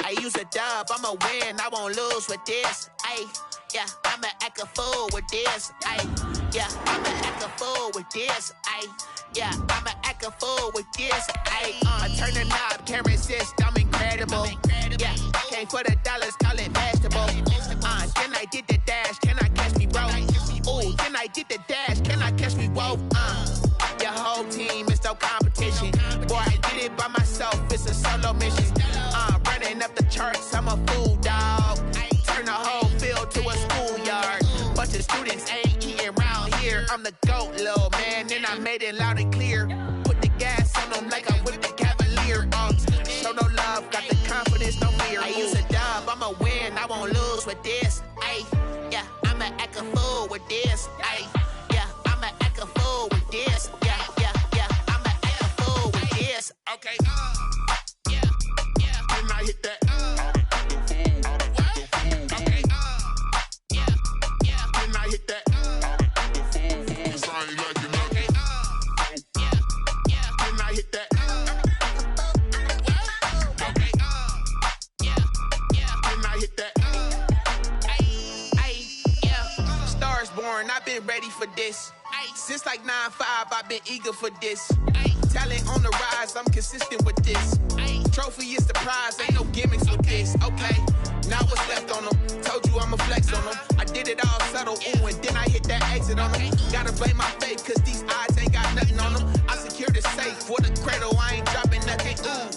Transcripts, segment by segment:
I use a dub, I'ma win, I won't lose with this. Ay, yeah, I'ma act a fool with this. Ay, yeah, I'ma act a fool with this. Ay, yeah, I'ma act a fool with this. Ay, I turn the knob, can't resist, I'm incredible. Yeah, came for the dollars, call it vegetable. Then I did the dash, can I catch me, bro? Ooh, then I did the dash, can I catch me, whoa? Your whole team is no competition. Boy, I did it by myself, it's a solo mission. Running up the charts, I'm a fool, dog. Turn the whole field to a schoolyard. Bunch of students ain't eating round here. I'm the GOAT, little man, and I made it loud and clear. Put the gas on them like I'm with the Cavalier. Show no love, got the confidence, no fear. I use a dub, I'ma win, I won't lose with this. Ay, yeah, I'ma act a fool with this. Ay, yeah, I'ma act a fool with this. Yeah, yeah, yeah, I'ma act a fool with this. Okay, yeah, yeah, can I hit that? Okay, yeah, yeah, can I hit that? Sound like you know. Okay, yeah, yeah, can I hit that? Okay, yeah, yeah, can I hit that? Ay, yeah, stars born, I've been ready for this. Since like 9-5, I've been eager for this. Talent on the rise, I'm consistent with this. Trophy is the prize, ain't no gimmicks with this. Okay, now what's left on them? Told you I'ma flex on them. I did it all subtle, ooh, and then I hit that exit on them. Gotta blame my faith, cause these odds ain't got nothing on them. I secure the safe for the cradle, I ain't dropping nothing, ooh.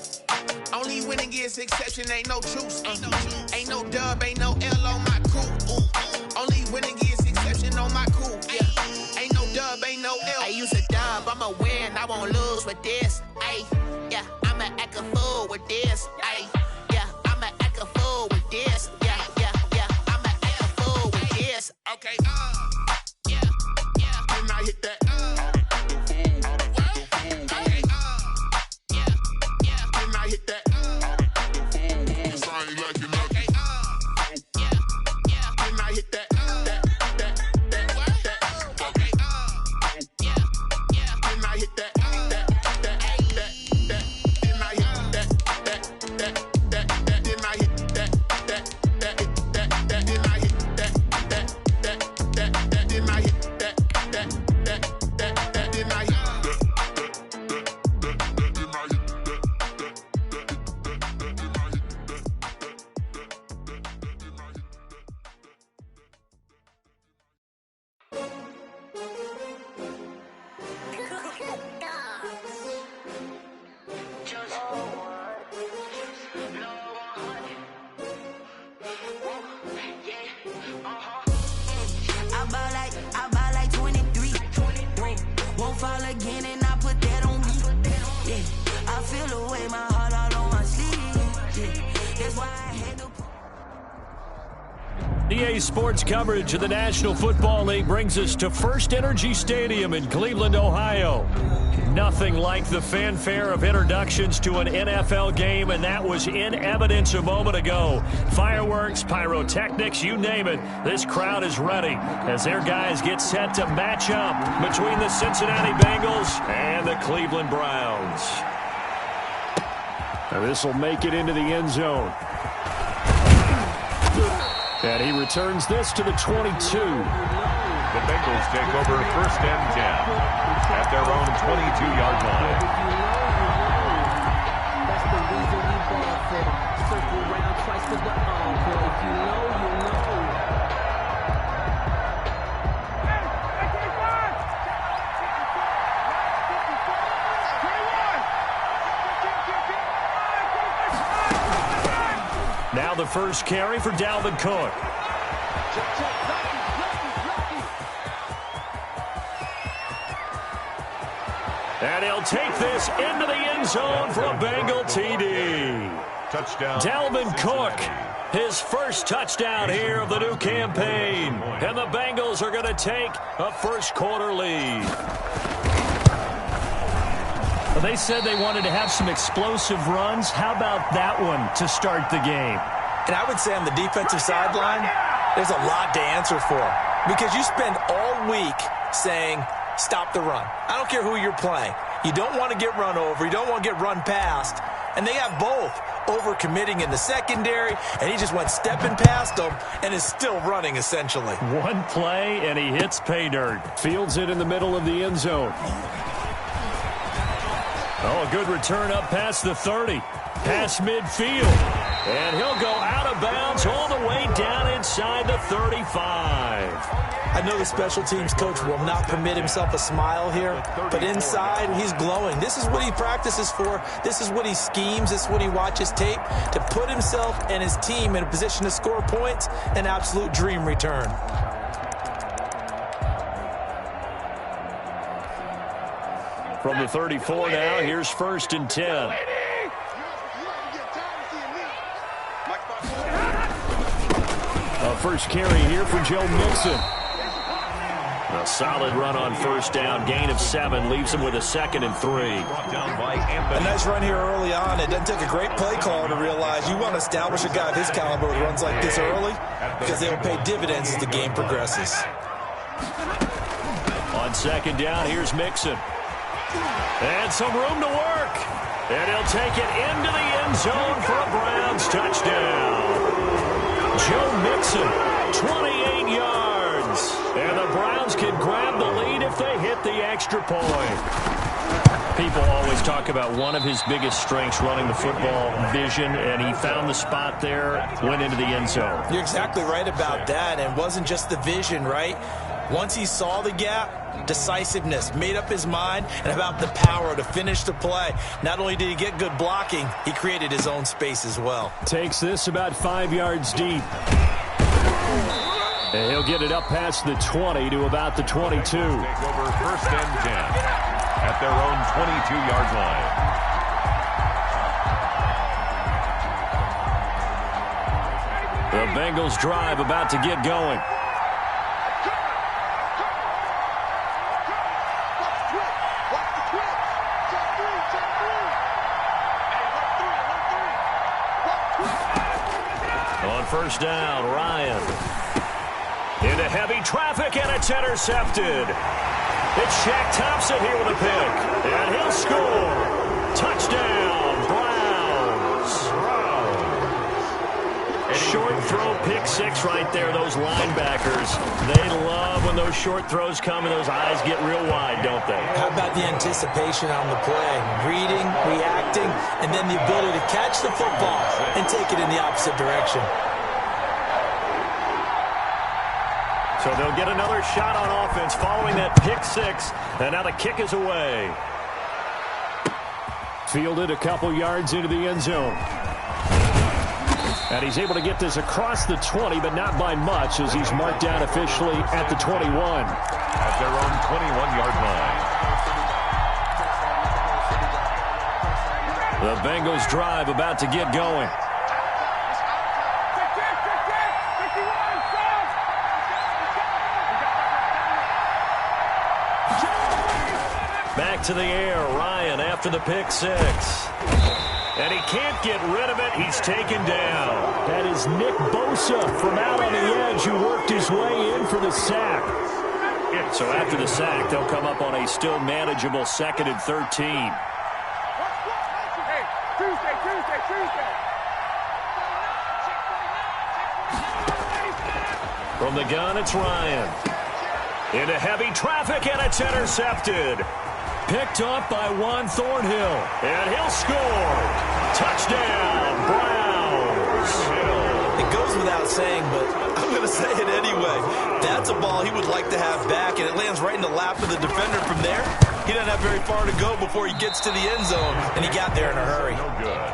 Only winning is exception, ain't no truce. Ain't no dub, ain't no L on my crew, ooh. Only winning is exception on my crew, yeah. Ain't no dub, ain't no L. I use a dub, I'ma win, I won't lose with this. Ay, yeah, I'ma act a fool with this. Ay, yeah, I'ma act a fool with this. Yeah, yeah, yeah, I'ma act a fool with this. Okay, yeah, yeah, can I hit that? Okay, yeah, yeah, can I hit that? Sound like you know. Okay, yeah, yeah, can I hit that? EA Sports coverage of the National Football League brings us to First Energy Stadium in Cleveland, Ohio. Nothing like the fanfare of introductions to an NFL game, and that was in evidence a moment ago. Fireworks, pyrotechnics, you name it. This crowd is ready as their guys get set to match up between the Cincinnati Bengals and the Cleveland Browns. Now this will make it into the end zone. And he returns this to the 22. The Bengals take over 1st and 10 at their own 22-yard line. That's the reason we ball for. Circle round twice with the encore. If you know, you know. Now the first carry for Dalvin Cook. And he'll take this into the end zone for a Bengal TD. Touchdown. Dalvin Cook, his first touchdown here of the new campaign. And the Bengals are going to take a first-quarter lead. They said they wanted to have some explosive runs. How about that one to start the game? And I would say on the defensive sideline, there's a lot to answer for. Because you spend all week saying, stop the run. I don't care who you're playing. You don't want to get run over. You don't want to get run past. And they have both. Overcommitting in the secondary, and he just went stepping past them and is still running, essentially. One play, and he hits pay dirt. Fields it in the middle of the end zone. Oh, a good return up past the 30. Past midfield. And he'll go out of bounds all the way down inside the 35. I know the special teams coach will not permit himself a smile here, but inside, he's glowing. This is what he practices for. This is what he schemes. This is what he watches tape to put himself and his team in a position to score points. An absolute dream return. From the 34 now, here's 1st and 10. A first carry here for Joe Mixon. A solid run on 1st down. Gain of 7 leaves him with a 2nd and 3. A nice run here early on. It doesn't take a great play caller to realize you want to establish a guy of his caliber with runs like this early because they will pay dividends as the game progresses. On 2nd down, here's Mixon. And some room to work. And he'll take it into the end zone for a Browns touchdown. Joe Mixon, 28 yards. And the Browns can grab the lead if they hit the extra point. People always talk about one of his biggest strengths running the football, vision, and he found the spot there, went into the end zone. You're exactly right about that, and it wasn't just the vision, right? Once he saw the gap, decisiveness, made up his mind, and about the power to finish the play. Not only did he get good blocking, he created his own space as well. Takes this about 5 yards deep. And he'll get it up past the 20 to about the 22. Take over 1st and 10 at their own 22-yard line. The Bengals drive about to get going. On 1st down, Ryan. Into heavy traffic, and it's intercepted. It's Shaq Thompson here with a pick. And he'll score. Touchdown, Browns. Short throw, pick 6 right there. Those linebackers, they love when those short throws come and those eyes get real wide, don't they? How about the anticipation on the play? Reading, reacting, and then the ability to catch the football and take it in the opposite direction. So they'll get another shot on offense following that pick 6, and now the kick is away. Fielded a couple yards into the end zone. And he's able to get this across the 20, but not by much, as he's marked down officially at the 21. At their own 21-yard line. The Bengals drive about to get going. Back to the air, Ryan after the pick 6. And he can't get rid of it. He's taken down. That is Nick Bosa from out on the edge who worked his way in for the sack. So after the sack, they'll come up on a still manageable 2nd and 13. From the gun, it's Ryan. Into heavy traffic, and it's intercepted. Picked up by Juan Thornhill. And he'll score. Touchdown, Browns. It goes without saying, but I'm going to say it anyway. That's a ball he would like to have back, and it lands right in the lap of the defender from there. He doesn't have very far to go before he gets to the end zone, and he got there in a hurry. No good.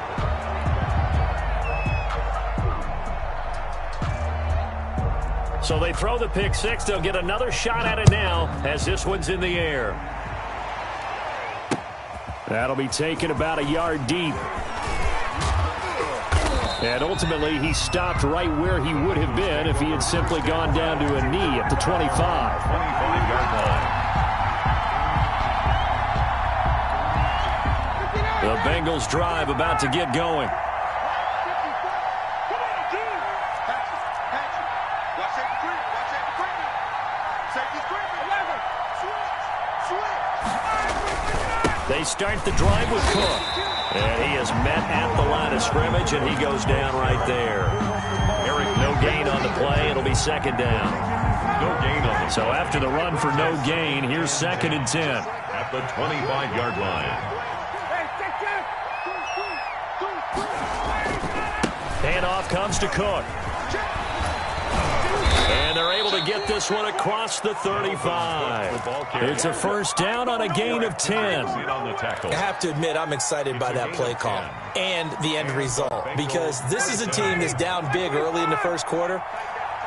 So they throw the pick 6. They'll get another shot at it now as this one's in the air. That'll be taken about a yard deep. And ultimately, he stopped right where he would have been if he had simply gone down to a knee at the 25. 25-yard line. The Bengals drive about to get going. They start the drive with Cook. And he is met at the line of scrimmage, and he goes down right there. Eric, no gain on the play. It'll be second down. No gain on the play. So after the run for no gain, here's 2nd and 10. At the 25-yard line. Handoff comes to Cook. And they're able to get this one across the 35. It's a first down on a gain of 10. I have to admit, I'm excited by that play call and the end result, because this is a team that's down big early in the first quarter,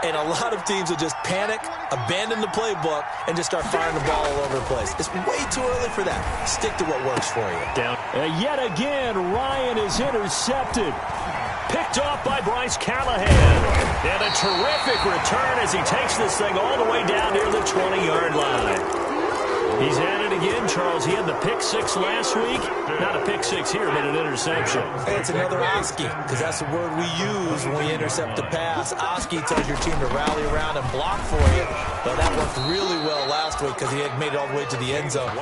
and a lot of teams will just panic, abandon the playbook, and just start firing the ball all over the place. It's way too early for that. Stick to what works for you. Yet again, Ryan is intercepted. Picked off by Bryce Callahan. And a terrific return as he takes this thing all the way down near the 20-yard line. He's at it again, Charles. He had the pick 6 last week. Not a pick 6 here, but an interception. Hey, it's another Oski, because that's the word we use when we intercept a pass. Oski tells your team to rally around and block for you. But that worked really well last week because he had made it all the way to the end zone.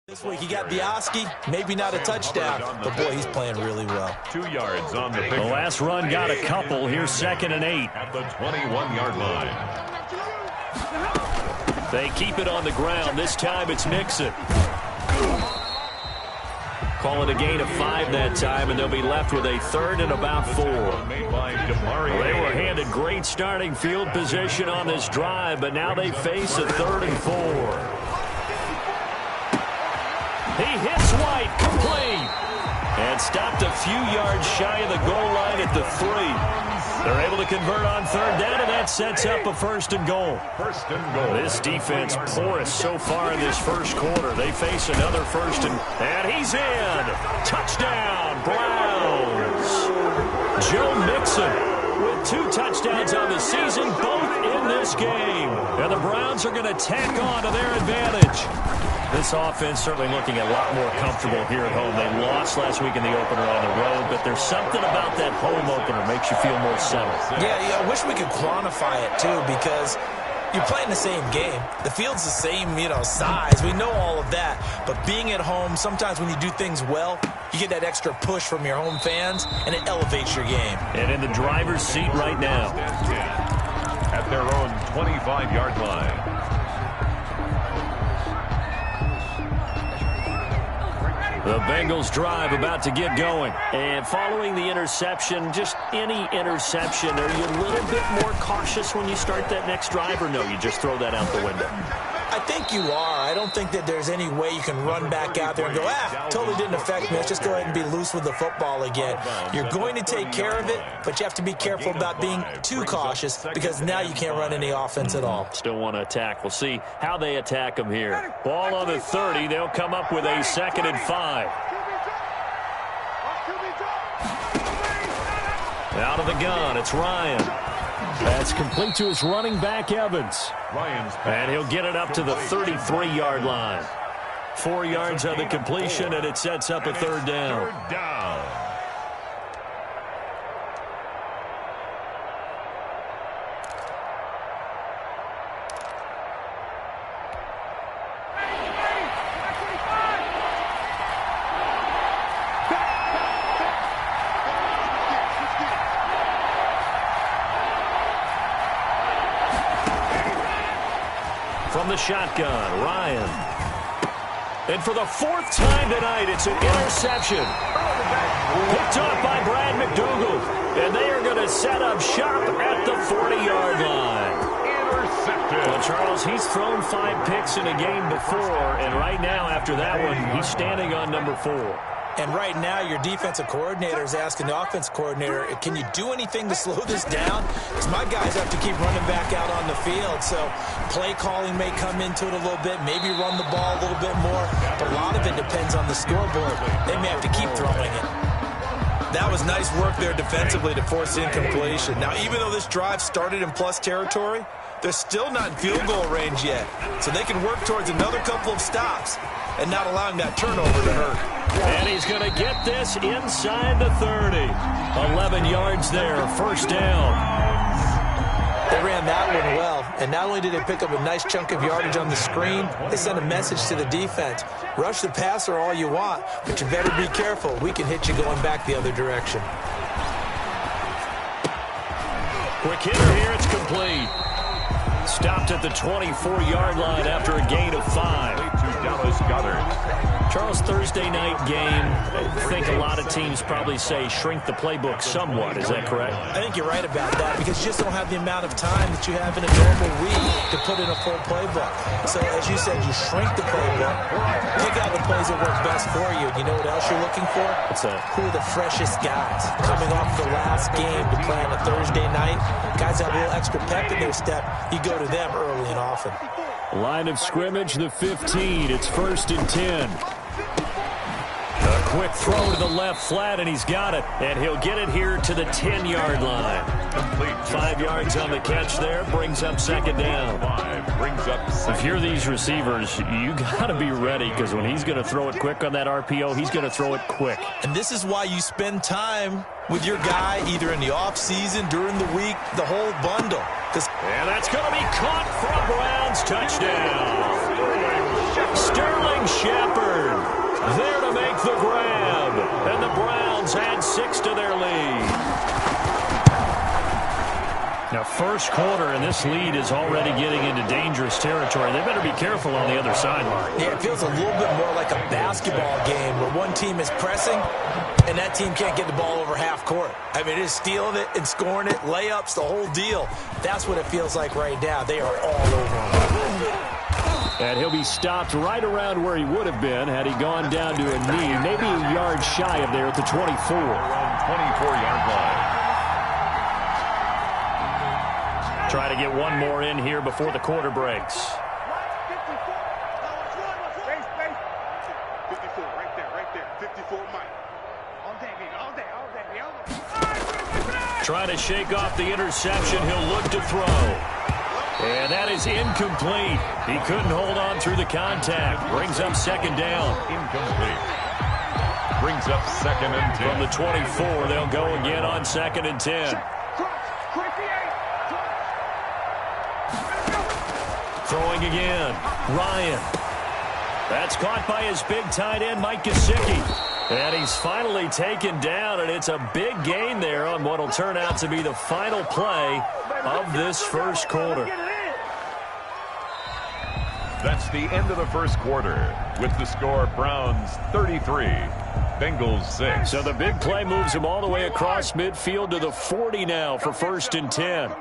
This week he got the Oski, maybe not a touchdown, but boy, he's playing really well. 2 yards on the pick. The last run got a couple. Here's 2nd and 8. At the 21-yard line. They keep it on the ground. This time it's Mixon. Call it a gain of 5 that time, and they'll be left with a 3rd and about 4. They were handed great starting field position on this drive, but now they face a 3rd and 4. He hits White, complete, and stopped a few yards shy of the goal line at the 3. They're able to convert on 3rd down, and that sets up a 1st and goal. This defense porous so far in this first quarter. They face another 1st and he's in. Touchdown, Browns. Joe Mixon with 2 touchdowns on the season, both in this game. And the Browns are going to tack on to their advantage. This offense certainly looking a lot more comfortable here at home. They lost last week in the opener on the road, but there's something about that home opener makes you feel more settled. Yeah, I wish we could quantify it, too, because you're playing the same game. The field's the same, size. We know all of that. But being at home, sometimes when you do things well, you get that extra push from your home fans, and it elevates your game. And in the driver's seat right now. At their own 25-yard line. The Bengals drive about to get going. And following the interception, just any interception, are you a little bit more cautious when you start that next drive, or no, you just throw that out the window? I think you are. I don't think that there's any way you can run back out there and go, totally didn't affect me. Let's just go ahead and be loose with the football again. You're going to take care of it, but you have to be careful about being too cautious because now you can't run any offense at all. Still want to attack. We'll see how they attack them here. Ball on the 30. They'll come up with a 2nd and 5. Out of the gun, it's Ryan. That's complete to his running back, Evans. And he'll get it up to the 33-yard line. 4 yards on the completion, and it sets up a 3rd down. From the shotgun, Ryan. And for the 4th time tonight, it's an interception. Picked off by Brad McDougal. And they are going to set up shop at the 40-yard line. Intercepted. Well, Charles, he's thrown 5 picks in a game before, and right now, after that one, he's standing on number 4. And right now, your defensive coordinator is asking the offensive coordinator, can you do anything to slow this down? Because my guys have to keep running back out on the field. So play calling may come into it a little bit, maybe run the ball a little bit more. But a lot of it depends on the scoreboard. They may have to keep throwing it. That was nice work there defensively to force the incompletion. Now, even though this drive started in plus territory, they're still not in field goal range yet. So they can work towards another couple of stops and not allowing that turnover to hurt. And he's going to get this inside the 30. 11 yards there, first down. They ran that one well, and not only did they pick up a nice chunk of yardage on the screen, they sent a message to the defense. Rush the passer all you want, but you better be careful. We can hit you going back the other direction. Quick hitter here, it's complete. Stopped at the 24-yard line after a gain of 5. Charles, Thursday night game, I think a lot of teams probably say shrink the playbook somewhat. Is that correct? I think you're right about that because you just don't have the amount of time that you have in a normal week to put in a full playbook. So, as you said, you shrink the playbook, pick out the plays that work best for you. You know what else you're looking for? What's that? Who are the freshest guys coming off the last game to play on a Thursday night? Guys have a little extra pep in their step. You go to them early and often. Line of scrimmage, the 15. It's 1st and 10. A quick throw to the left flat, and he's got it. And he'll get it here to the 10-yard line. 5 yards on the catch there. Brings up second down. If you're these receivers, you got to be ready because when he's going to throw it quick on that RPO, he's going to throw it quick. And this is why you spend time with your guy either in the offseason, during the week, the whole bundle. And that's going to be caught for a Browns touchdown. Sterling Shepard there to make the grab. And the Browns add 6 to their lead. Now, first quarter, and this lead is already getting into dangerous territory. They better be careful on the other sideline. Yeah, it feels a little bit more like a basketball game where one team is pressing and that team can't get the ball over half court. I mean, it is stealing it and scoring it, layups, the whole deal. That's what it feels like right now. They are all over him. And he'll be stopped right around where he would have been had he gone down to a knee, maybe a yard shy of there at the 24. 24-yard line. Try to get one more in here before the quarter breaks. 54, right there. 54, Mike. Trying to shake off the interception. He'll look to throw. And that is incomplete. He couldn't hold on through the contact. Brings up second down. Incomplete. Brings up 2nd and 10. From the 24, they'll go again on 2nd and 10. Throwing again. Ryan. That's caught by his big tight end, Mike Gesicki. And he's finally taken down, and it's a big gain there on what will turn out to be the final play of this first quarter. That's the end of the first quarter with the score Browns 33, Bengals 6. So the big play moves him all the way across midfield to the 40 now for 1st and 10.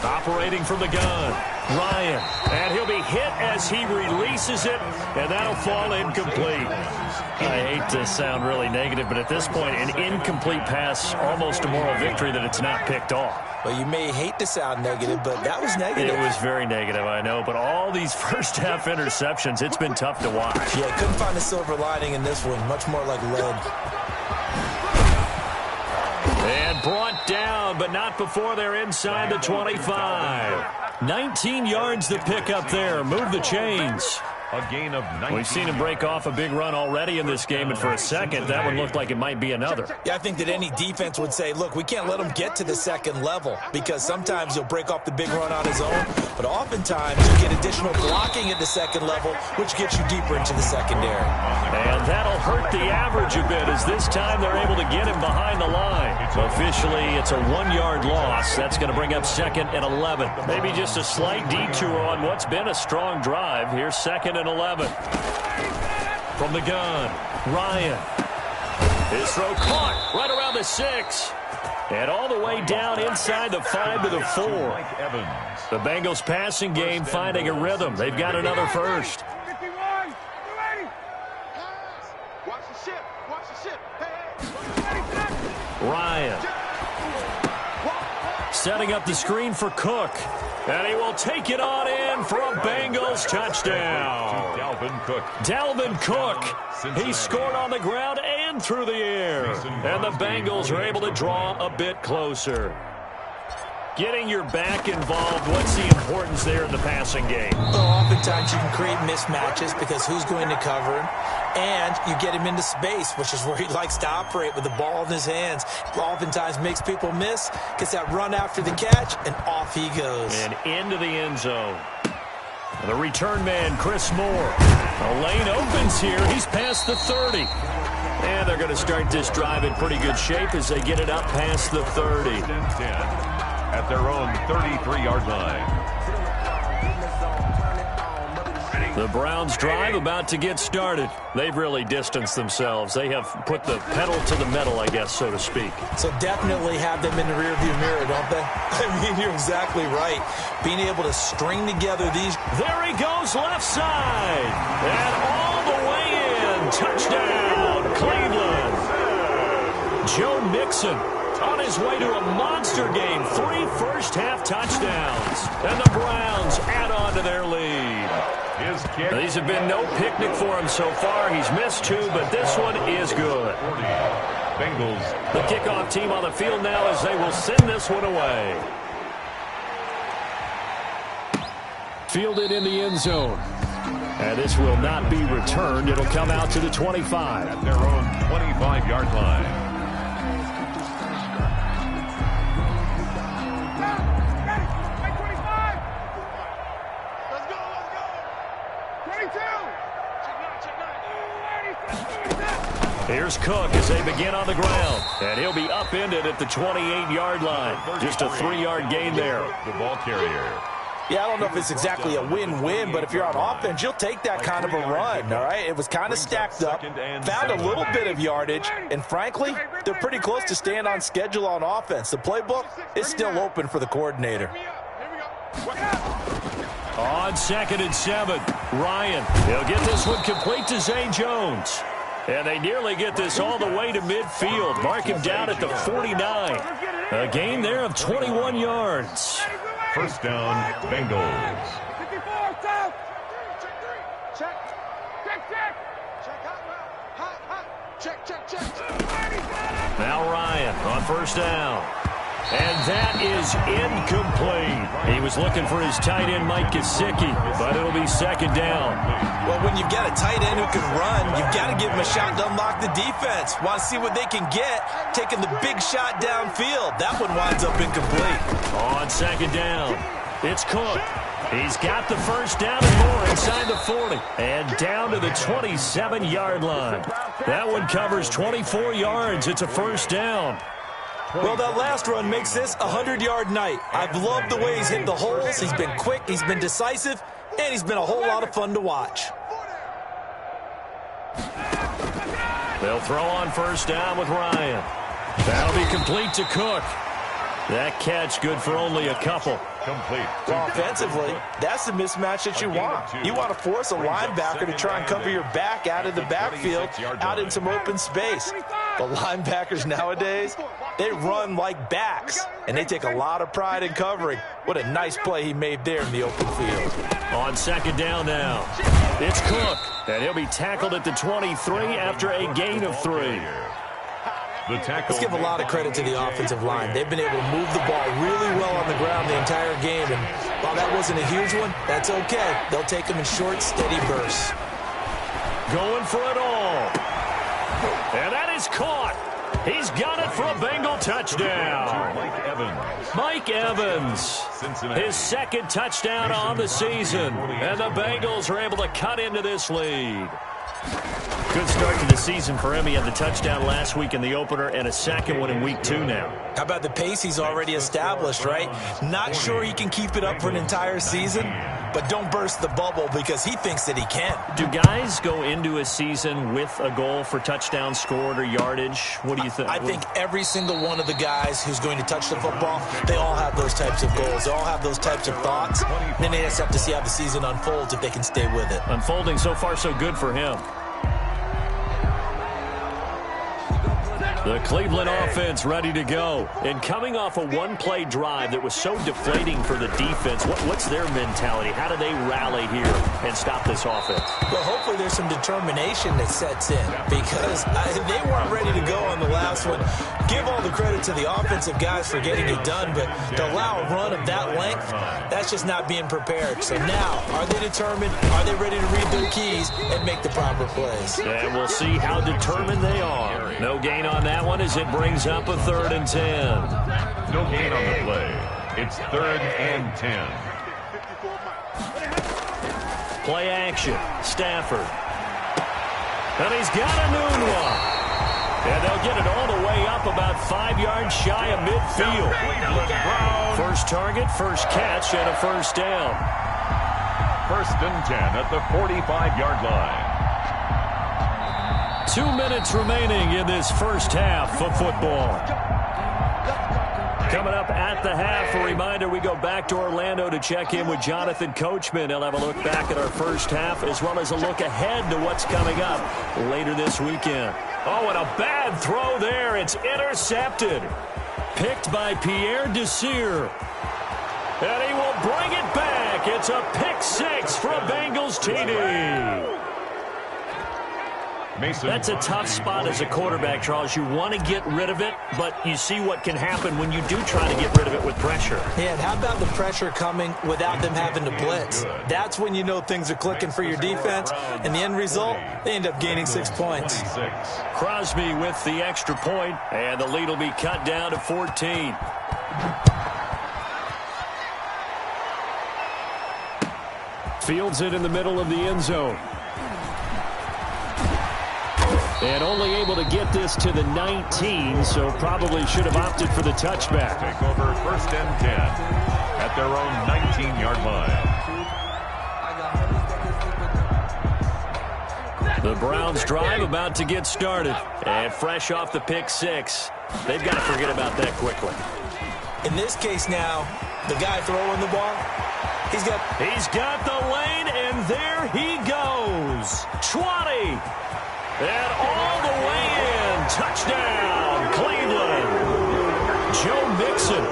Operating from the gun, Ryan, and he'll be hit as he releases it, and that'll fall incomplete. I hate to sound really negative, but at this point, an incomplete pass, almost a moral victory that it's not picked off. Well, you may hate to sound negative, but that was negative. It was very negative, I know, but all these first-half interceptions, it's been tough to watch. Yeah, couldn't find a silver lining in this one, much more like lead. And brought down, but not before they're inside the 25. 19 yards to pick up there. Move the chains. A gain of 19. We've seen him break off a big run already in this game, and for a second, that one looked like it might be another. Yeah, I think that any defense would say, look, we can't let him get to the second level because sometimes he'll break off the big run on his own, but oftentimes you get additional blocking at the second level, which gets you deeper into the secondary. And that'll hurt the average a bit as this time they're able to get him behind the line. Officially, it's a 1-yard loss. That's going to bring up 2nd and 11. Maybe just a slight detour on what's been a strong drive. Here's 2nd and 11. From the gun, Ryan. His throw caught right around the 6. And all the way down inside the 5 to the 4. The Bengals passing game finding a rhythm. They've got another first. Ryan. setting up the screen for Cook. And he will take it on in for a Bengals touchdown. Dalvin Cook. He scored on the ground and through the air. And the Bengals are able to draw a bit closer. Getting your back involved, what's the importance there in the passing game? Well, oftentimes you can create mismatches because who's going to cover him? And you get him into space, which is where he likes to operate with the ball in his hands. Oftentimes makes people miss, gets that run after the catch, and off he goes. And into the end zone. The return man, Chris Moore. A lane opens here. He's past the 30. And they're going to start this drive in pretty good shape as they get it up past the 30. At their own 33-yard line. The Browns drive about to get started. They've really distanced themselves. They have put the pedal to the metal, I guess, so to speak. So definitely have them in the rearview mirror, don't they? I mean, you're exactly right. Being able to string together these. There he goes, left side. And all the way in. Touchdown, Cleveland. Joe Mixon on his way to a monster game. 3 first-half touchdowns. And the Browns add on to their lead. These have been no picnic for him so far. He's missed 2, but this one is good. Bengals. The kickoff team on the field now as they will send this one away. Fielded in the end zone. And this will not be returned. It'll come out to the 25. At their own 25-yard line. Here's Cook as they begin on the ground. And he'll be upended at the 28-yard line. Just a 3-yard gain there. The ball carrier. Yeah, I don't know if it's exactly a win-win, but if you're on offense, you'll take that kind of a run, all right? It was kind of stacked up, found a little bit of yardage, and frankly, they're pretty close to staying on schedule on offense. The playbook is still open for the coordinator. On 2nd and 7, Ryan. He'll get this one complete to Zay Jones. And they nearly get this all the way to midfield. Mark him down at the 49. A gain there of 21 yards. First down, Bengals. Now Ryan on first down. And that is incomplete. He was looking for his tight end, Mike Gesicki, but it'll be 2nd down. Well, when you've got a tight end who can run, you've got to give him a shot to unlock the defense. Want to see what they can get, taking the big shot downfield. That one winds up incomplete. On 2nd down, it's Cook. He's got the first down and more inside the 40. And down to the 27-yard line. That one covers 24 yards. It's a first down. Well, that last run makes this a 100-yard night. I've loved the way he's hit the holes. He's been quick, he's been decisive, and he's been a whole lot of fun to watch. They'll throw on first down with Ryan. That'll be complete to Cook. That catch good for only a couple. Complete. Well, offensively, that's the mismatch that you want. You want to force a linebacker to try and cover your back out of the backfield, out in some open space. The linebackers nowadays, they run like backs, and they take a lot of pride in covering. What a nice play he made there in the open field. On 2nd down now, it's Cook, and he'll be tackled at the 23 after a gain of 3. Let's give a lot of credit to the offensive line. They've been able to move the ball really well on the ground the entire game, and while that wasn't a huge one, that's okay. They'll take them in short, steady bursts. Going for it all. And that is caught. He's got it for a Bengal touchdown. Mike Evans. His 2nd touchdown on the season. And the Bengals are able to cut into this lead. Good start to the season for him. He had the touchdown last week in the opener and a 2nd one in week 2 now. How about the pace he's already established, right? Not sure he can keep it up for an entire season, but don't burst the bubble because he thinks that he can. Do guys go into a season with a goal for touchdowns scored or yardage? What do you think? I think every single one of the guys who's going to touch the football, they all have those types of goals. They all have those types of thoughts. And then they just have to see how the season unfolds if they can stay with it. Unfolding so far so good for him. The Cleveland offense ready to go. And coming off a one-play drive that was so deflating for the defense, what's their mentality? How do they rally here and stop this offense? Well, hopefully there's some determination that sets in because they weren't ready to go on the last one. Give all the credit to the offensive guys for getting it done, but to allow a run of that length, that's just not being prepared. So now, are they determined? Are they ready to read their keys and make the proper plays? And we'll see how determined they are. No gain on that one as it brings up a 3rd and 10. No gain on the play. It's 3rd and 10. Play action. Stafford. And he's got a noon one. And they'll get it all the way up about 5 yards shy of midfield. First target, first catch, and a first down. 1st and 10 at the 45-yard line. 2 minutes remaining in this first half of football. Coming up at the half, a reminder, we go back to Orlando to check in with Jonathan Coachman. He'll have a look back at our first half as well as a look ahead to what's coming up later this weekend. Oh, and a bad throw there. It's intercepted. Picked by Pierre Desir. And he will bring it back. It's a pick 6 for a Bengals TD. That's a tough spot as a quarterback, Charles. You want to get rid of it, but you see what can happen when you do try to get rid of it with pressure. Yeah, and how about the pressure coming without them having to blitz? That's when you know things are clicking for your defense, and the end result, they end up gaining 6 points. Crosby with the extra point, and the lead will be cut down to 14. Fields it in the middle of the end zone. And only able to get this to the 19, so probably should have opted for the touchback. Take over 1st and 10 at their own 19-yard line. The Browns drive about to get started. And fresh off the pick 6. They've got to forget about that quickly. In this case now, the guy throwing the ball, he's got the lane, and there he goes. 20. And all the way in. Touchdown, Cleveland. Joe Mixon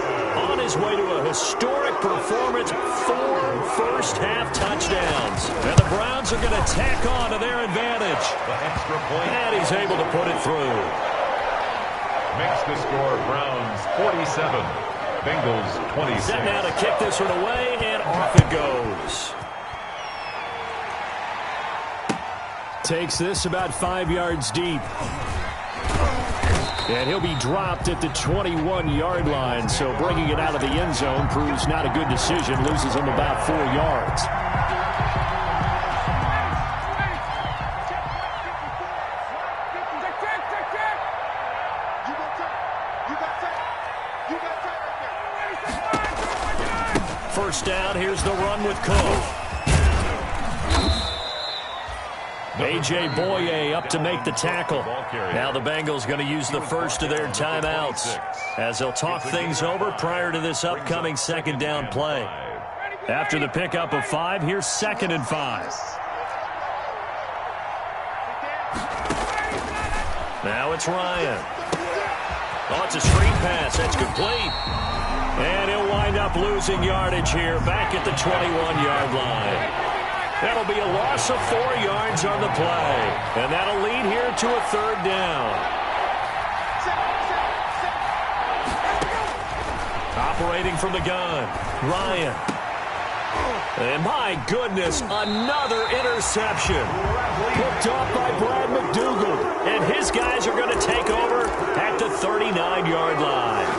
on his way to a historic performance. 4 first-half touchdowns. And the Browns are going to tack on to their advantage. The extra point. And he's able to put it through. Makes the score Browns 47. Bengals 26. Set now to kick this one away, and off it goes. Takes this about 5 yards deep. And he'll be dropped at the 21-yard line, so bringing it out of the end zone proves not a good decision. Loses him about 4 yards. First down, here's the run with Cook. A.J. Boye up to make the tackle. Now the Bengals going to use the first of their timeouts as they'll talk things over prior to this upcoming second down play. After the pickup of 5, here's 2nd and 5. Now it's Ryan. Oh, it's a screen pass. That's complete. And he'll wind up losing yardage here back at the 21-yard line. That'll be a loss of 4 yards on the play. And that'll lead here to a 3rd down. Operating from the gun, Ryan. And my goodness, another interception. Picked off by Brad McDougald. And his guys are going to take over at the 39-yard line.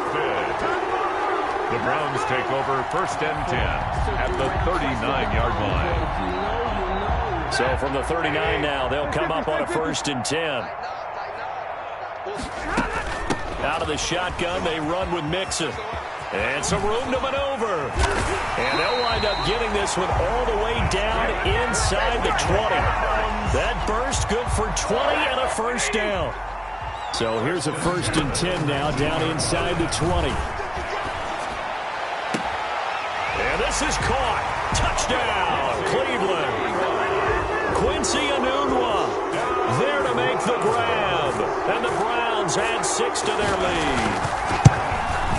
The Browns take over 1st and 10 at the 39-yard line. So from the 39 now, they'll come up on a 1st and 10. Out of the shotgun, they run with Mixon. And some room to maneuver. And they'll wind up getting this one all the way down inside the 20. That burst good for 20 and a first down. So here's a 1st and 10 now down inside the 20. And this is caught. Touchdown, Cleveland. Quincy Enunwa there to make the grab. And the Browns add 6 to their lead.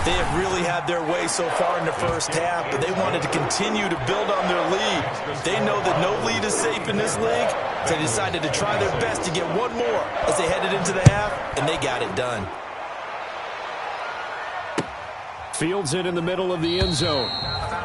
They have really had their way so far in the first half, but they wanted to continue to build on their lead. They know that no lead is safe in this league, so they decided to try their best to get one more as they headed into the half, and they got it done. Fields it in the middle of the end zone.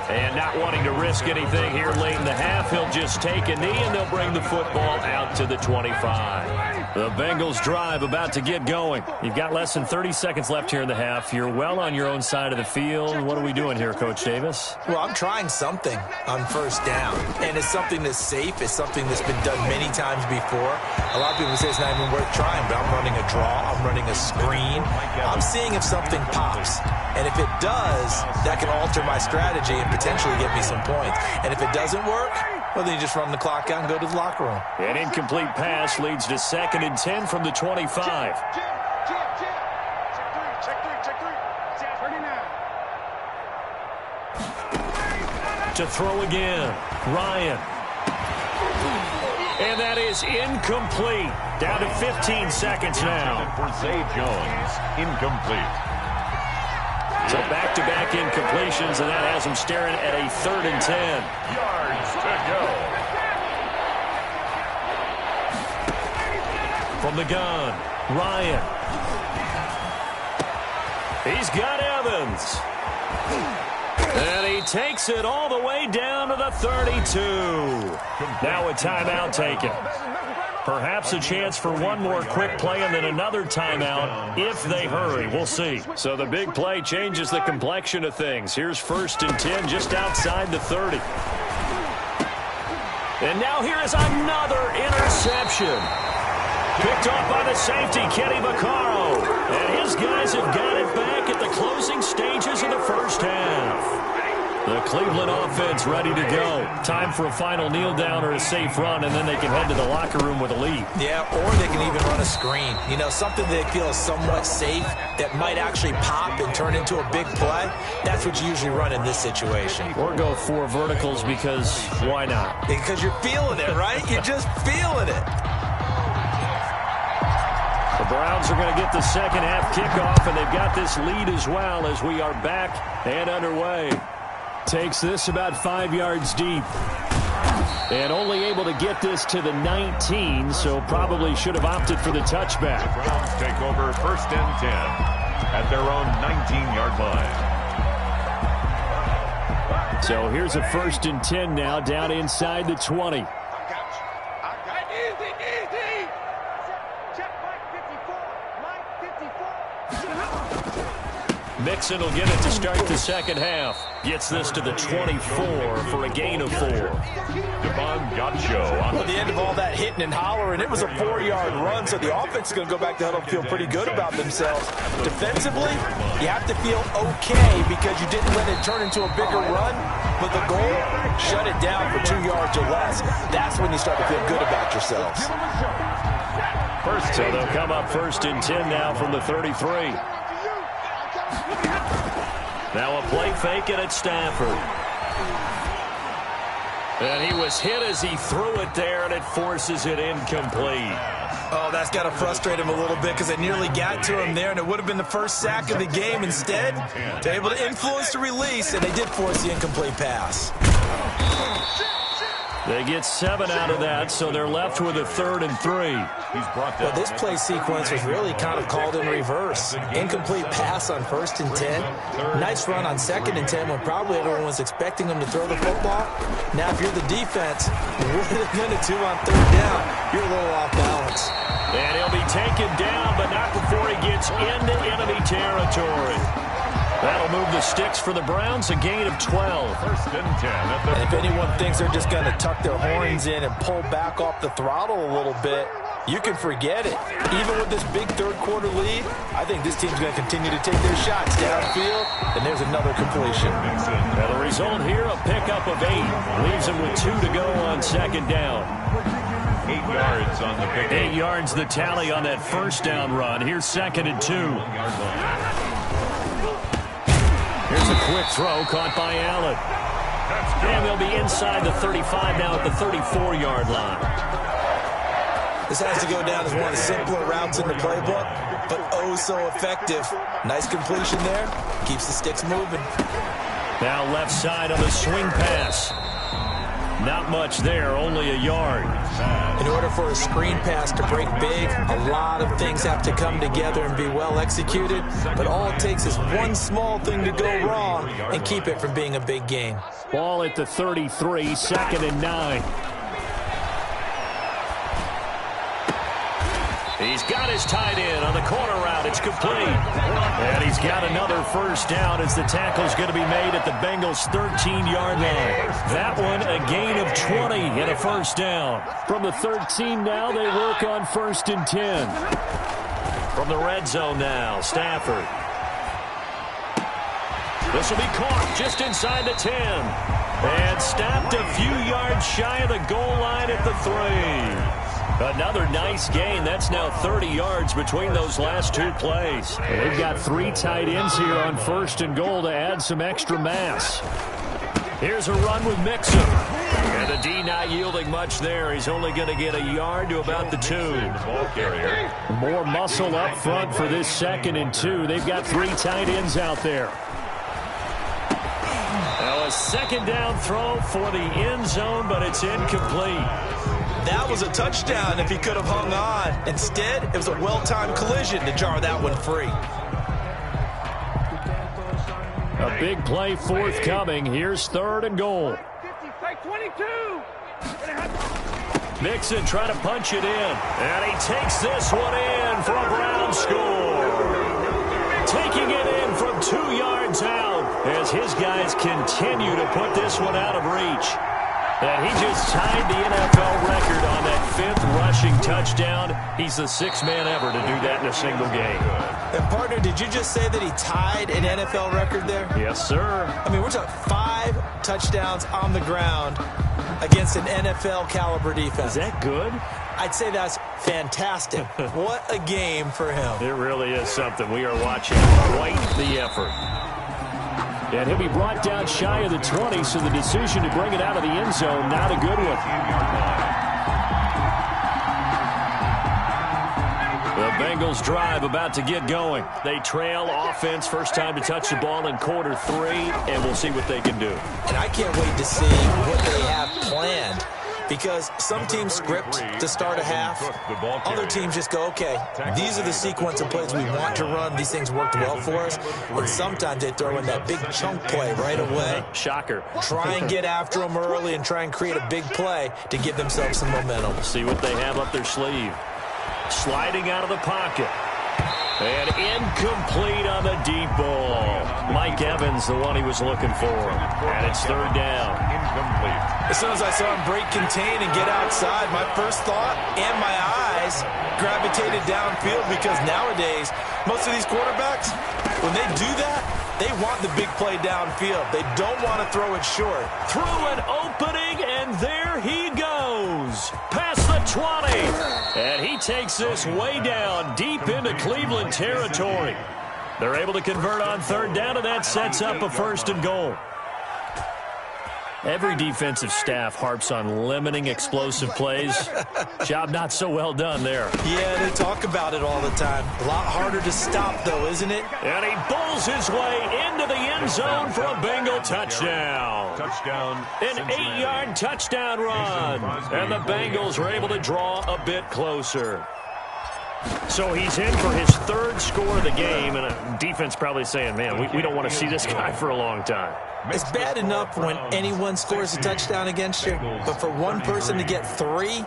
And not wanting to risk anything here late in the half, he'll just take a knee, and they'll bring the football out to the 25. The Bengals drive about to get going. You've got less than 30 seconds left here in the half. You're well on your own side of the field. What are we doing here, Coach Davis? Well, I'm trying something on first down, and it's something that's safe. It's something that's been done many times before. A lot of people say it's not even worth trying, but I'm running a draw. I'm running a screen. I'm seeing if something pops. And if it does, that can alter my strategy and potentially get me some points. And if it doesn't work, well, then you just run the clock out and go to the locker room. An incomplete pass leads to 2nd and 10 from the 25. To throw again, Ryan. And that is incomplete. Down to 15 seconds now. For Zay Jones, incomplete. So back-to-back incompletions, and that has him staring at a 3rd and 10. Yards to go. From the gun, Ryan. He's got Evans. And he takes it all the way down to the 32. Now a timeout taken. Perhaps a chance for one more quick play and then another timeout if they hurry. We'll see. So the big play changes the complexion of things. Here's 1st and 10 just outside the 30. And now here is another interception. Picked off by the safety, Kenny Vaccaro. And his guys have got it back at the closing stages of the first half. The Cleveland offense ready to go. Time for a final kneel down or a safe run, and then they can head to the locker room with a lead. Yeah, or they can even run a screen. You know, something they feel is somewhat safe that might actually pop and turn into a big play. That's what you usually run in this situation. Or go 4 verticals because why not? Because you're feeling it, right? You're just feeling it. The Browns are going to get the second half kickoff, and they've got this lead as well as we are back and underway. Takes this about 5 yards deep. And only able to get this to the 19, so probably should have opted for the touchback. The Browns take over 1st and 10 at their own 19-yard line. So here's a 1st and 10 now down inside the 20. Mixon will get it to start the second half. Gets this to the 24 for a gain of 4. Devon Gotcho on At the end of all that hitting and hollering, it was a 4-yard run, so the offense is going to go back to huddle and feel pretty good about themselves. Defensively, you have to feel okay because you didn't let it turn into a bigger run, but the goal, shut it down for 2 yards or less. That's when you start to feel good about yourselves. So they'll come up 1st and 10 now from the 33. Now a play fake it at Stafford. And he was hit as he threw it there, and it forces it incomplete. Oh, that's got to frustrate him a little bit because they nearly got to him there, and it would have been the first sack of the game. Instead, they're able to influence the release, and they did force the incomplete pass. They get 7 out of that, so they're left with a 3rd and 3. Well, this play sequence was really kind of called in reverse. Incomplete pass on 1st and 10. Nice run on 2nd and 10 when probably everyone was expecting them to throw the football. Now, if you're the defense, what are they going to do on 3rd down? You're a little off balance. And he'll be taken down, but not before he gets into enemy territory. That'll move the sticks for the Browns, a gain of 12. 1st and 10. And if anyone thinks they're just going to tuck their horns in and pull back off the throttle a little bit, you can forget it. Even with this big third-quarter lead, I think this team's going to continue to take their shots downfield, and there's another completion. Now the result here, a pickup of 8. Leaves him with 2 to go on 2nd down. 8 yards on the pick. 8 yards the tally on that 1st down run. Here's 2nd and 2. Here's a quick throw caught by Allen. And they'll be inside the 35 now at the 34-yard line. This has to go down as one of the simpler routes in the playbook, but oh so effective. Nice completion there. Keeps the sticks moving. Now left side on the swing pass. Not much there, only a yard. In order for a screen pass to break big, a lot of things have to come together and be well executed, but all it takes is one small thing to go wrong and keep it from being a big gain. Ball at the 33, 2nd and 9. He's got his tight end on the corner route. It's complete. And he's got another first down as the tackle's going to be made at the Bengals' 13-yard line. That one a gain of 20 and a first down. From the 13 now, they work on 1st and 10. From the red zone now, Stafford. This will be caught just inside the 10. And stopped a few yards shy of the goal line at the 3. Another nice gain. That's now 30 yards between those last two plays. They've got 3 tight ends here on 1st and goal to add some extra mass. Here's a run with Mixon. And the D not yielding much there. He's only going to get a yard to about the 2. More muscle up front for this 2nd and 2. They've got 3 tight ends out there. Now a 2nd down throw for the end zone, but it's incomplete. That was a touchdown if he could have hung on. Instead, it was a well-timed collision to jar that one free. A big play forthcoming. Here's 3rd and goal. Mixon trying to punch it in. And he takes this one in for a Brown score. Taking it in from 2 yards out as his guys continue to put this one out of reach. And he just tied the NFL record on that 5th rushing touchdown. He's the 6th man ever to do that in a single game. And, partner, did you just say that he tied an NFL record there? Yes, sir. I mean, we're talking 5 touchdowns on the ground against an NFL-caliber defense. Is that good? I'd say that's fantastic. What a game for him. It really is something. We are watching quite the effort. And he'll be brought down shy of the 20, so the decision to bring it out of the end zone, not a good one. The Bengals drive about to get going. They trail offense, first time to touch the ball in quarter 3, and we'll see what they can do. And I can't wait to see what they have planned. Because some teams script to start a half. Other teams just go, okay, these are the sequence of plays we want to run. These things worked well for us. And sometimes they throw in that big chunk play right away. Shocker. Try and get after them early and try and create a big play to give themselves some momentum. See what they have up their sleeve. Sliding out of the pocket. And incomplete on the deep ball. Mike Evans, the one he was looking for. And it's 3rd down. Incomplete. As soon as I saw him break contain and get outside, my first thought and my eyes gravitated downfield, because nowadays, most of these quarterbacks, when they do that, they want the big play downfield. They don't want to throw it short. Through an opening, and there he goes. Past the 20. And he takes this way down, deep into Cleveland territory. They're able to convert on 3rd down, and that sets up a 1st and goal. Every defensive staff harps on limiting explosive plays. Job not so well done there. Yeah, they talk about it all the time. A lot harder to stop, though, isn't it? And he bowls his way into the end zone for a Bengal touchdown. Touchdown. An 8-yard touchdown run. And the Bengals are able to draw a bit closer. So he's in for his 3rd score of the game, and a defense probably saying, man, we don't want to see this guy for a long time. It's bad enough when anyone scores a touchdown against you, but for one person to get 3,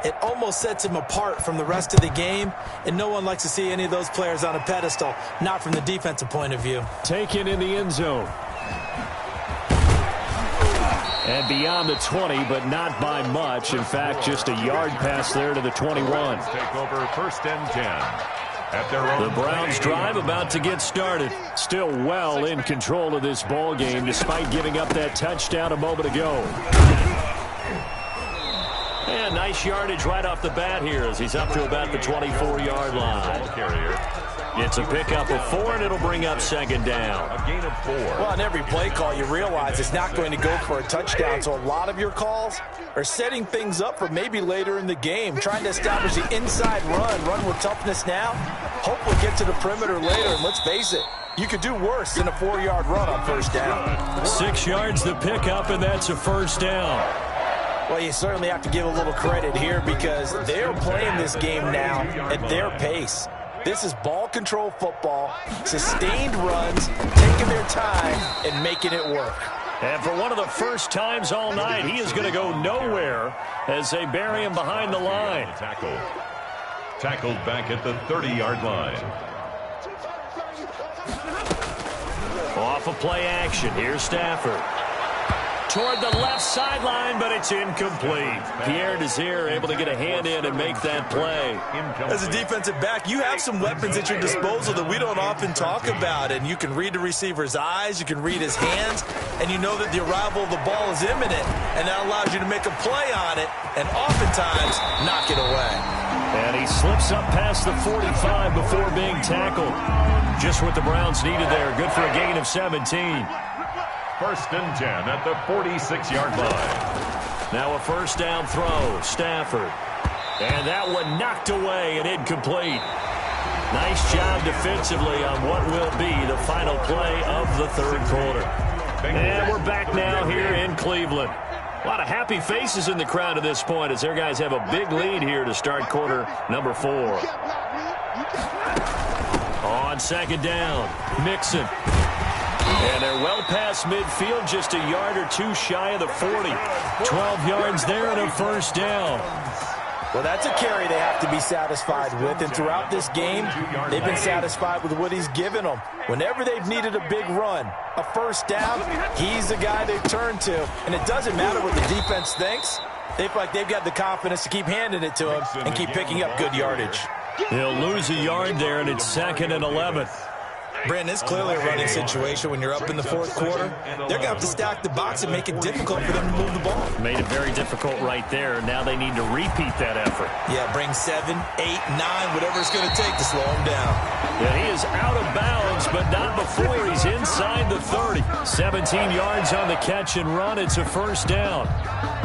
it almost sets him apart from the rest of the game, and no one likes to see any of those players on a pedestal, not from the defensive point of view. Taken in the end zone. And beyond the 20, but not by much. In fact, just a yard pass there to the 21. Take over 1st and 10. At their own the Browns drive about to get started. Still well in control of this ball game, despite giving up that touchdown a moment ago. And nice yardage right off the bat here as he's up to about the 24-yard line. Carrier. It's a pickup of 4, and it'll bring up second down. A gain of 4. Well, on every play call, you realize it's not going to go for a touchdown, so a lot of your calls are setting things up for maybe later in the game, trying to establish the inside run with toughness now, hopefully get to the perimeter later, and let's face it, you could do worse than a 4-yard run on first down. 6 yards the pickup, and that's a first down. Well, you certainly have to give a little credit here because they're playing this game now at their pace. This is ball control football, sustained runs, taking their time, and making it work. And for one of the first times all night, he is going to go nowhere as they bury him behind the line. Tackled back at the 30-yard line. Off of play action, here's Stafford. Toward the left sideline, but it's incomplete. Pierre Desir able to get a hand in and make that play. As a defensive back, you have some weapons at your disposal that we don't often talk about, and you can read the receiver's eyes, you can read his hands, and you know that the arrival of the ball is imminent, and that allows you to make a play on it and oftentimes knock it away. And he slips up past the 45 before being tackled. Just what the Browns needed there. Good for a gain of 17. First and 10 at the 46-yard line. Now a first down throw. Stafford. And that one knocked away and incomplete. Nice job defensively on what will be the final play of the third quarter. And we're back now here in Cleveland. A lot of happy faces in the crowd at this point as their guys have a big lead here to start quarter number 4. On second down, Mixon. And they're well past midfield, just a yard or two shy of the 40. 12 yards there and a first down. Well, that's a carry they have to be satisfied with, and throughout this game, they've been satisfied with what he's given them. Whenever they've needed a big run, a first down, he's the guy they've turned to. And it doesn't matter what the defense thinks. They feel like they've got the confidence to keep handing it to him and keep picking up good yardage. He'll lose a yard there, and it's 2nd and 11. Brandon, it's clearly a running situation when you're up in the fourth quarter. They're going to have to stack the box and make it difficult for them to move the ball. Made it very difficult right there. Now they need to repeat that effort. Yeah, bring 7, 8, 9, whatever it's going to take to slow him down. Yeah, he is out of bounds, but not before he's inside the 30. 17 yards on the catch and run. It's a first down.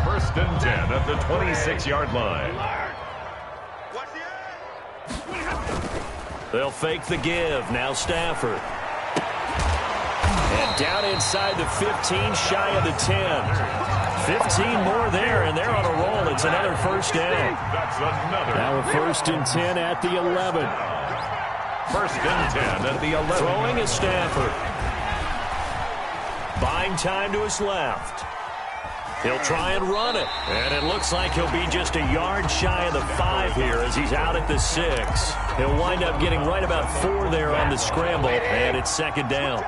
First and 10 at the 26-yard line. They'll fake the give. Now Stafford. And down inside the 15, shy of the 10. 15 more there, and they're on a roll. It's another first down. That's another. Now a first and 10 at the 11. First and 10 at the 11. Throwing is Stafford. Buying time to his left. He'll try and run it. And it looks like he'll be just a yard shy of the 5 here as he's out at the 6. He'll wind up getting right about 4 there on the scramble, and it's second down.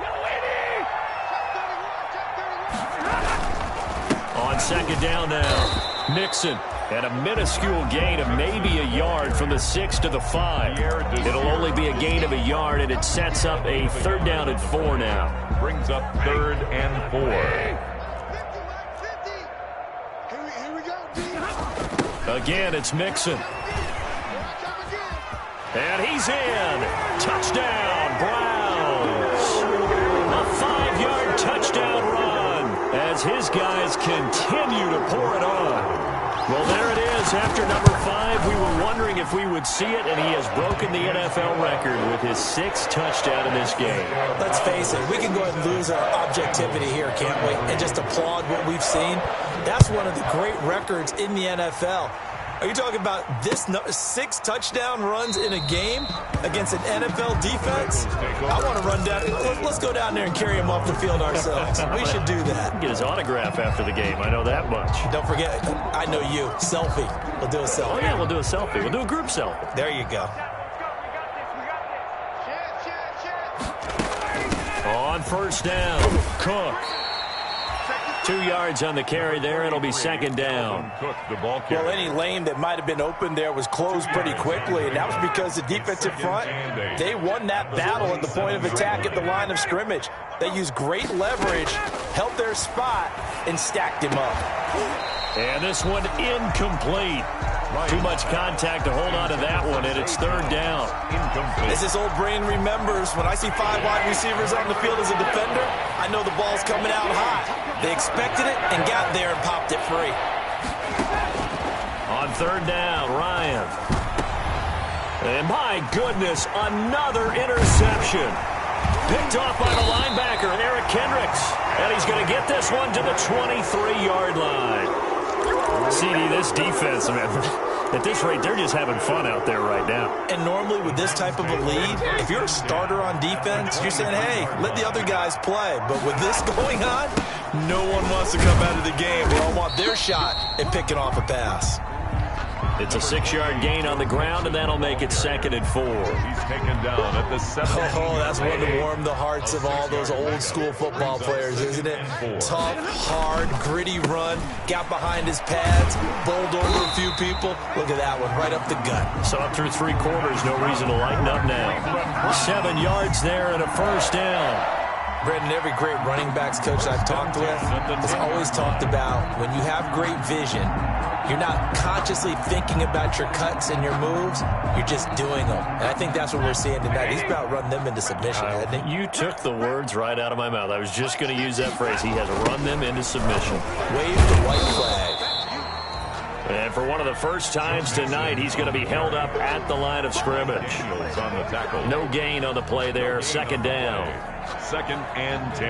On second down now, Mixon. And a minuscule gain of maybe a yard from the 6 to the 5. It'll only be a gain of a yard, and it sets up a 3rd down and 4 now. Brings up 3rd and 4. Again, it's Mixon. And he's in. Touchdown, Browns. A 5-yard touchdown run as his guys continue to pour it on. Well, there it is. After number 5, we were wondering if we would see it, and he has broken the NFL record with his 6th touchdown in this game. Let's face it, we can go ahead and lose our objectivity here, can't we? And just applaud what we've seen. That's one of the great records in the NFL. Are you talking about this 6 touchdown runs in a game against an NFL defense? I want to run down. Let's go down there and carry him off the field ourselves. We should do that. Get his autograph after the game. I know that much. Don't forget, I know you. Selfie. We'll do a selfie. Oh, yeah, we'll do a selfie. We'll do a group selfie. There you go. On first down, Cook. 2 yards on the carry there. It'll be second down. Cook, the ball carrier. Well, any lane that might have been open there was closed pretty quickly, and that was because the defensive front, they won that battle at the point of attack at the line of scrimmage. They used great leverage, held their spot, and stacked him up. And this one incomplete. Too much contact to hold on to that one, and it's third down. As this old brain remembers, when I see 5 wide receivers on the field as a defender, I know the ball's coming out high. They expected it and got there and popped it free. On third down, Ryan. And my goodness, another interception. Picked off by the linebacker, Eric Kendricks. And he's going to get this one to the 23-yard line. CD, this defense, man, at this rate, they're just having fun out there right now. And normally with this type of a lead, if you're a starter on defense, you're saying, hey, let the other guys play. But with this going on, no one wants to come out of the game. They all want their shot at picking off a pass. It's a 6-yard gain on the ground, and that'll make it 2nd and 4. He's taken down at the 7. Oh, that's one to warm the hearts of all those old-school football players, isn't it? Tough, hard, gritty run, got behind his pads, bowled over a few people. Look at that one, right up the gut. So up through 3 quarters, no reason to lighten up now. 7 yards there and a first down. Brendan, every great running backs coach I've talked with has always talked about when you have great vision, you're not consciously thinking about your cuts and your moves. You're just doing them. And I think that's what we're seeing tonight. He's about running them into submission, hasn't he? You took the words right out of my mouth. I was just going to use that phrase. He has run them into submission. Wave the white flag. And for one of the first times tonight, he's going to be held up at the line of scrimmage. On the tackle. No gain on the play there. 2nd down. 2nd and 10.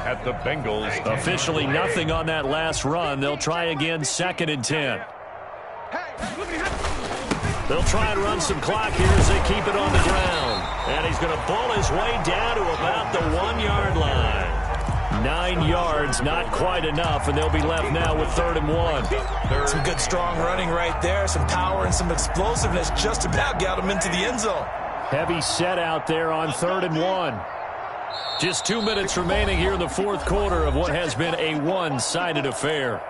At the Bengals. Officially nothing on that last run. They'll try again, 2nd and 10. They'll try and run some clock here as they keep it on the ground. And he's going to pull his way down to about the 1-yard line. 9 yards, not quite enough, and they'll be left now with 3rd and 1. Some good strong running right there. Some power and some explosiveness just about got him into the end zone. Heavy set out there on 3rd and 1. Just 2 minutes remaining here in the 4th quarter of what has been a one-sided affair.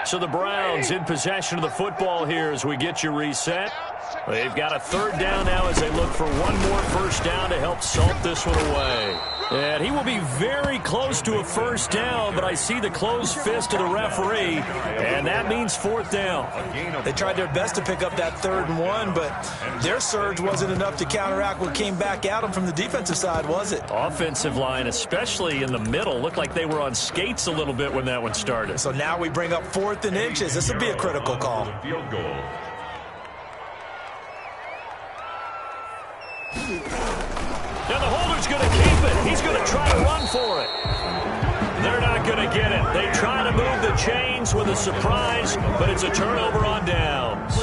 So the Browns in possession of the football here as we get you reset. They've got a 3rd down now as they look for one more first down to help salt this one away. And he will be very close to a first down, but I see the closed fist of the referee, and that means 4th down. They tried their best to pick up that 3rd and 1, but their surge wasn't enough to counteract what came back at them from the defensive side, was it? Offensive line, especially in the middle, looked like they were on skates a little bit when that one started. So now we bring up 4th and inches. This will be a critical call. Field goal. Now the holder's going to keep it. He's going to try to run for it. They're not going to get it. They try to move the chains with a surprise, but it's a turnover on downs.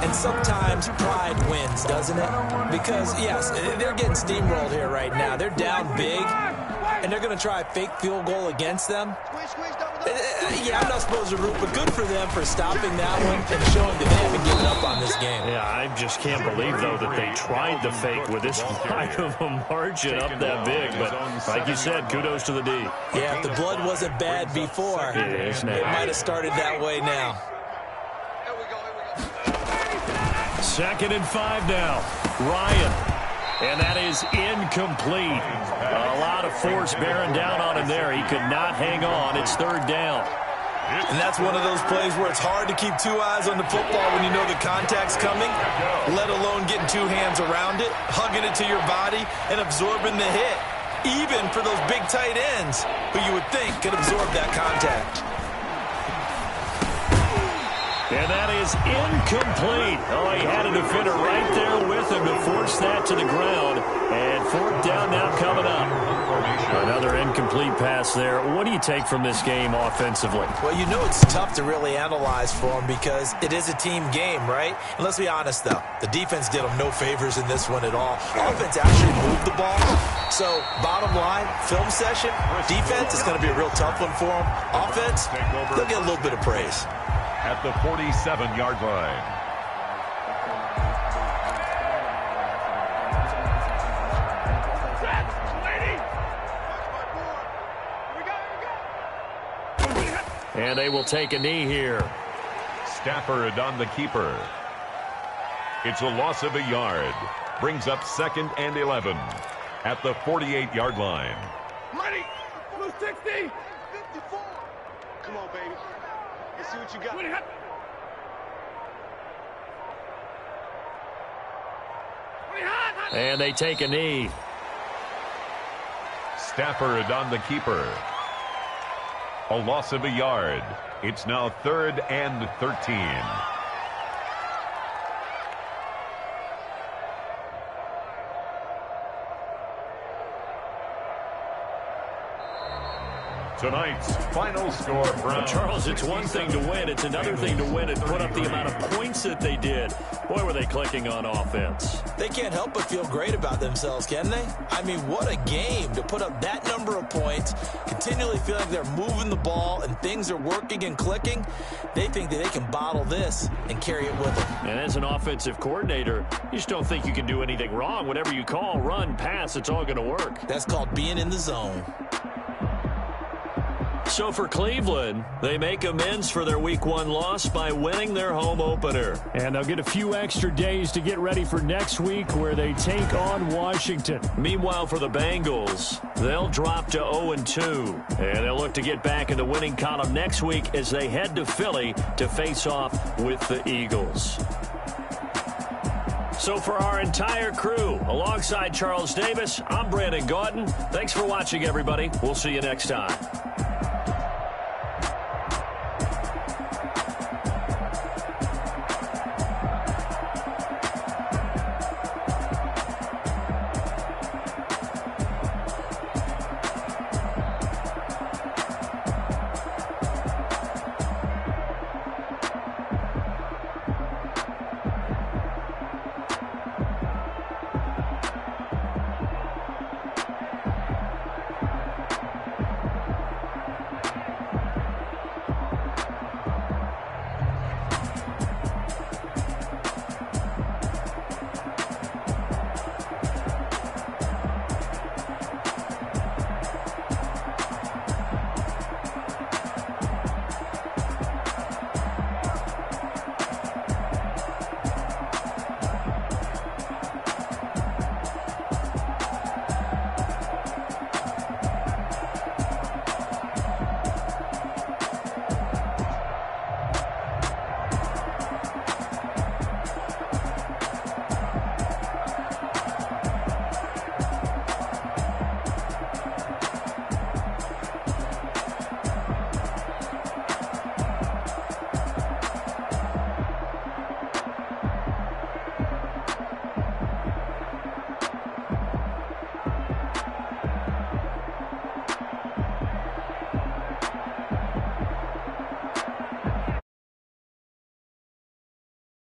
And sometimes pride wins, doesn't it? Because, yes, they're getting steamrolled here right now. They're down big, and they're going to try a fake field goal against them. Yeah, I'm not supposed to root, but good for them for stopping that one and showing that they haven't given up on this game. Yeah, I just can't believe, though, that they tried the fake with this wide of a margin up that big. But like you said, kudos to the D. Yeah, if the blood wasn't bad before, it might have started that way now. 2nd and 5 now. Ryan. And that is incomplete. A lot of force bearing down on him there. He could not hang on. It's 3rd down. And that's one of those plays where it's hard to keep 2 eyes on the football when you know the contact's coming, let alone getting 2 hands around it, hugging it to your body, and absorbing the hit, even for those big tight ends who you would think could absorb that contact. And that is incomplete. Oh, he had a defender right there with him to force that to the ground. And 4th down now coming up. Another incomplete pass there. What do you take from this game offensively? Well, you know it's tough to really analyze for them because it is a team game, right? And let's be honest, though. The defense did them no favors in this one at all. Offense actually moved the ball. So, bottom line, film session, defense is going to be a real tough one for them. Offense, they'll get a little bit of praise. At the 47-yard line. And they will take a knee here. Stafford on the keeper. It's a loss of a yard. Brings up 2nd and 11 at the 48-yard line. Money! Blue 60! 54! Come on, baby. Let's see what you got. And they take a knee. Stafford on the keeper. A loss of a yard. It's now 3rd and 13. Tonight's final score, Browns. Charles, it's one thing to win. It's another thing to win and put up the amount of points that they did. Boy, were they clicking on offense. They can't help but feel great about themselves, can they? I mean, what a game to put up that number of points, continually feel like they're moving the ball and things are working and clicking. They think that they can bottle this and carry it with them. And as an offensive coordinator, you just don't think you can do anything wrong. Whatever you call, run, pass, it's all going to work. That's called being in the zone. So for Cleveland, they make amends for their Week 1 loss by winning their home opener. And they'll get a few extra days to get ready for next week where they take on Washington. Meanwhile, for the Bengals, they'll drop to 0-2. And they'll look to get back in the winning column next week as they head to Philly to face off with the Eagles. So for our entire crew, alongside Charles Davis, I'm Brandon Gautin. Thanks for watching, everybody. We'll see you next time.